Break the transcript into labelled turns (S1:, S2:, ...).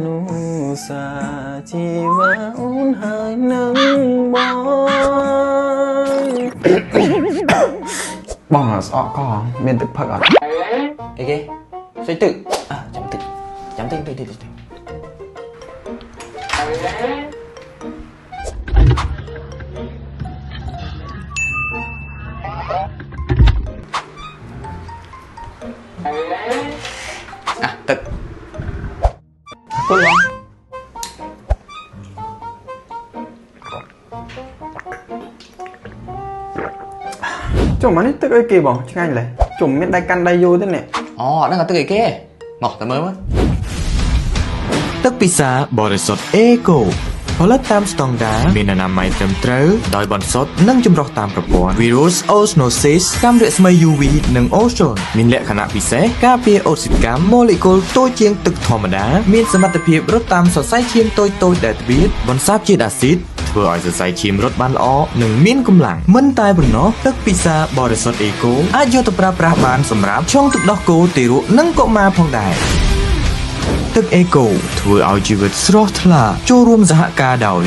S1: នុសាជីវ៉ាអូនហើយនឹងបងបងស្អកកមានទឹកផឹកអត់អីគេស្អីទឹកចាំទឹកទឹកគុំបងចុះមកនេះទឹកអីគេបងឆ្ងាញ់លេចុះមានដៃកាន់ដៃយូរទេនេះអូអត់ដឹងថាទឹកអីគេមកតែមើលមើល
S2: ទឹកពិសាបរិសុទ្ធអេកូផលិតតាមស្តង់ដារមានអនាម័យត្រឹមត្រូវដោយបន្សុទ្ធនិងចម្រោះតាមប្រព័ន្ធ Virus Osmosis កាំរស្មី UV និង Ozone មានលក្ខណៈពិសេសការពារអូស៊ីតកម្មម៉ូលេគុលតូចជាងទឹកធម្មតាមានសមត្ថភាពរត់តាមសរសៃឈាមតូចៗដែលទ្វារបន្សាបជាតិអាស៊ីតធ្វើឲ្យសរសៃឈាមរត់បានល្អនិងមានកម្លាំងមិនតែប៉ុណ្ណោះទឹកពិសាបរិសុទ្ធអេកូអាចយកទៅប្រើប្រាស់បានសម្រាប់ឆុងទឹកដោះគោទារកនិងកុមារផងដែរទឹកអេកូធ្វើឲ្យជីវិតស្រស់ថ្លាចូលរួមសហការដោយ